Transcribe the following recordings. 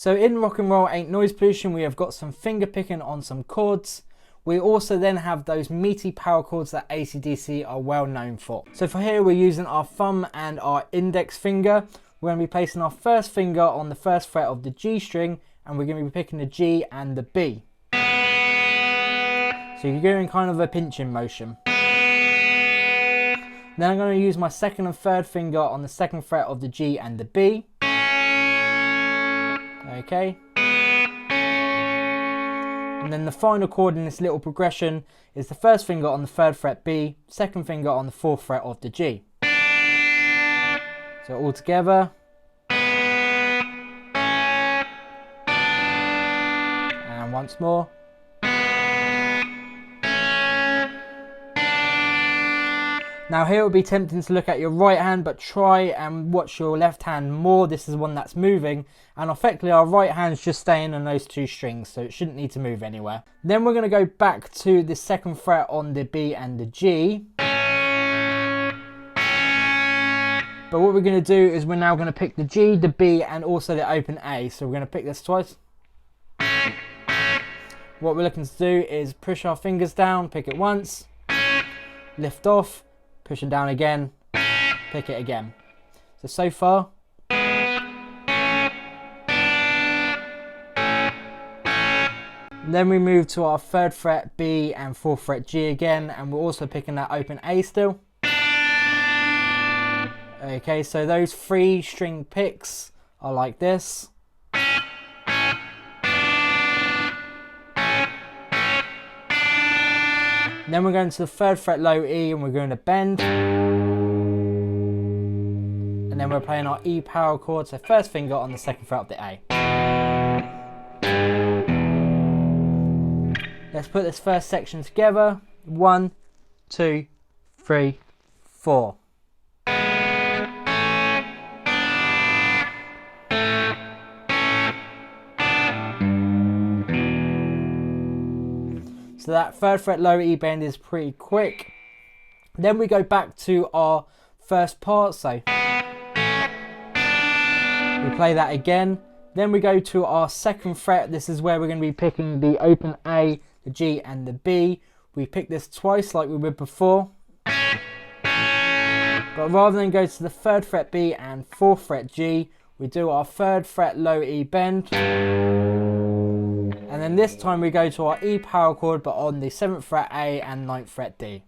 So in Rock and Roll Ain't Noise Pollution, we have got some finger picking on some chords. We also then have those meaty power chords that ACDC are well known for. So for here, we're using our thumb and our index finger. We're going to be placing our first finger on the first fret of the G string, and we're going to be picking the G and the B. So you're doing kind of a pinching motion. Then I'm going to use my second and third finger on the second fret of the G and the B. Okay. And then the final chord in this little progression is the first finger on the third fret B, second finger on the fourth fret of the G. So all together. And once more. Now here it would be tempting to look at your right hand, but try and watch your left hand more. This is one that's moving, and effectively our right hand's just staying on those two strings, so it shouldn't need to move anywhere. Then we're going to go back to the second fret on the B and the G. But what we're going to do is we're now going to pick the G, the B, and also the open A. So we're going to pick this twice. What we're looking to do is push our fingers down, pick it once, lift off, push it down again, pick it again. So far. Then we move to our third fret B and fourth fret G again, and we're also picking that open A still. Okay, so those 3 string picks are like this. Then we're going to the third fret low E and we're going to bend. And then we're playing our E power chord, so first finger on the second fret of the A. Let's put this first section together. 1, 2, 3, 4. So that third fret low E bend is pretty quick. Then we go back to our first part, so we play that again. Then we go to our second fret. This is where we're going to be picking the open A, the G and the B. We pick this twice like we did before. But rather than go to the third fret B and fourth fret G, we do our third fret low E bend. And then this time we go to our E power chord, but on the 7th fret A and 9th fret D.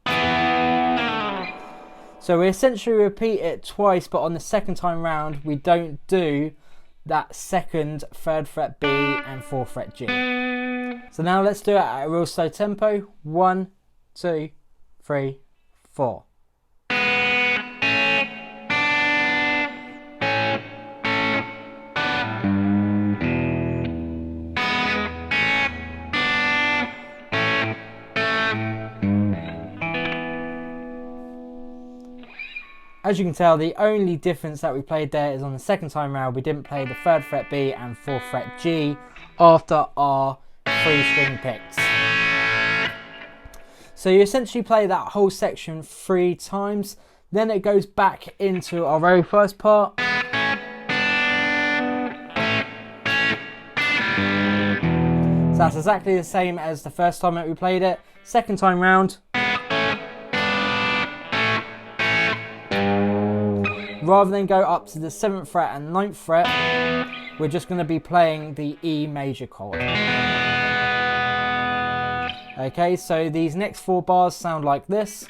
So we essentially repeat it twice, but on the second time round we don't do that second, 3rd fret B and 4th fret G. So now let's do it at a real slow tempo. 1, 2, 3, 4. As you can tell, the only difference that we played there is on the second time round we didn't play the 3rd fret B and 4th fret G after our 3 string picks. So you essentially play that whole section 3 times, then it goes back into our very first part. So that's exactly the same as the first time that we played it. Second time round. Rather than go up to the 7th fret and 9th fret, we're just going to be playing the E major chord. Okay, so these next 4 bars sound like this.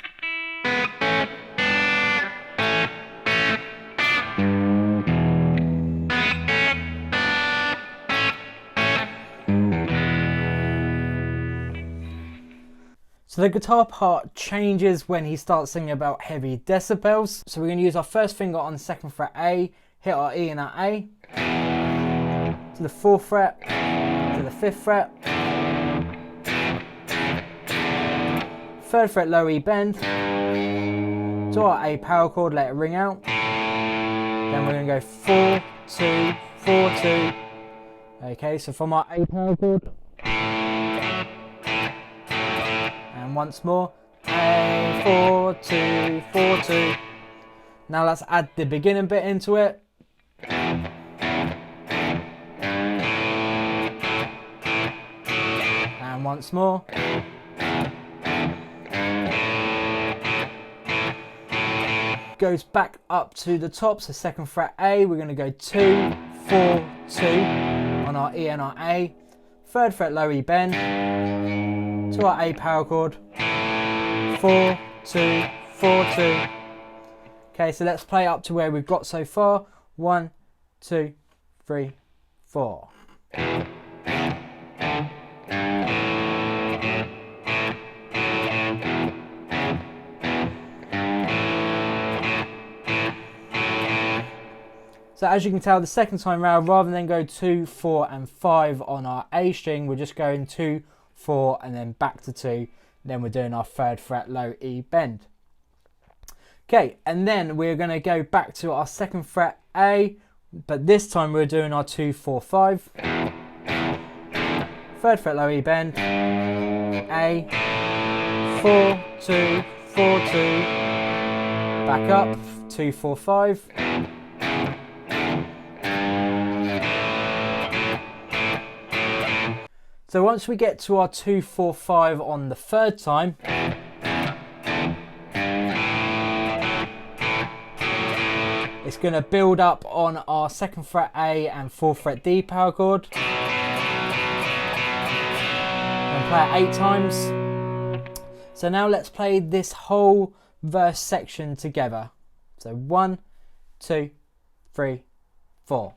So the guitar part changes when he starts singing about heavy decibels. So we're going to use our first finger on the 2nd fret A, hit our E in our A, to the 4th fret, to the 5th fret, 3rd fret low E bend, to our A power chord, let it ring out. Then we're going to go 4, 2, 4, 2. Okay, so from our A power chord. And once more, A, 4, 2, 4, 2. Now let's add the beginning bit into it. And once more. Goes back up to the top, so 2nd fret A, we're going to go 2, 4, 2 on our E and our A. 3rd fret low E bend to our A power chord. 4, 2, 4, 2. Okay, so let's play up to where we've got so far. 1, 2, 3, 4. So as you can tell, the second time round, rather than go 2, 4 and 5 on our A string, we're just going 2, 4 and then back to 2. Then we're doing our 3rd fret low E bend. Okay, and then we're going to go back to our 2nd fret A, but this time we're doing our 2, 4, 5. 3rd fret low E bend, A, 4, 2, 4, 2, back up, 2, 4, 5. So once we get to our 2, 4, 5 on the 3rd time, it's going to build up on our 2nd fret A and 4th fret D power chord. And play it 8 times. So now let's play this whole verse section together. So 1, 2, 3, 4.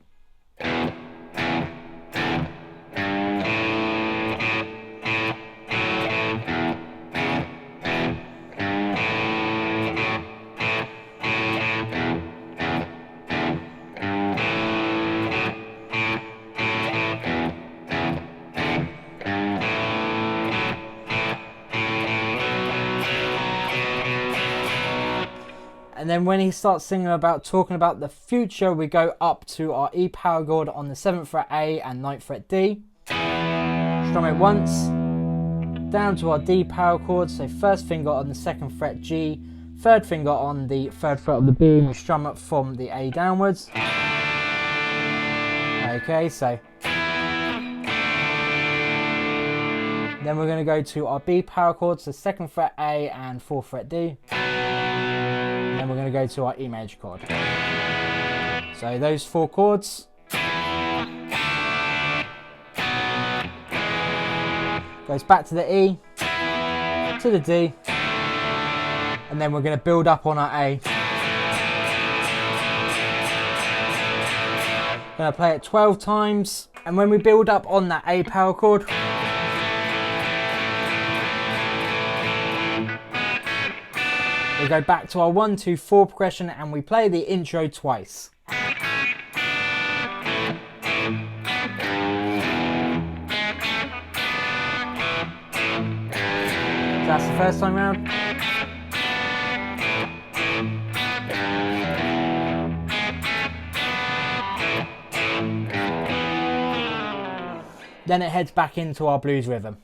And then when he starts singing about talking about the future, we go up to our E power chord on the 7th fret A and 9th fret D. Strum it once, down to our D power chord, so 1st finger on the 2nd fret G, 3rd finger on the 3rd fret of the B, and we strum it from the A downwards. Okay, so then we're going to go to our B power chord, so 2nd fret A and 4th fret D. We're going to go to our E major chord. So those 4 chords. Goes back to the E, to the D, and then we're going to build up on our A. Going to play it 12 times, and when we build up on that A power chord, we go back to our 1, 2, 4 progression and we play the intro twice. So that's the first time round. Then it heads back into our blues rhythm.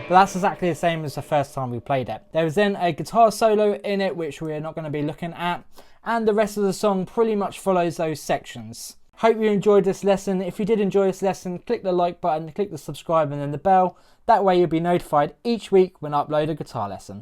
But that's exactly the same as the first time we played it. There is then a guitar solo in it, which we're not going to be looking at, and the rest of the song pretty much follows those sections. Hope you enjoyed this lesson. If you did enjoy this lesson, click the like button, click the subscribe and then the bell. That way you'll be notified each week when I upload a guitar lesson.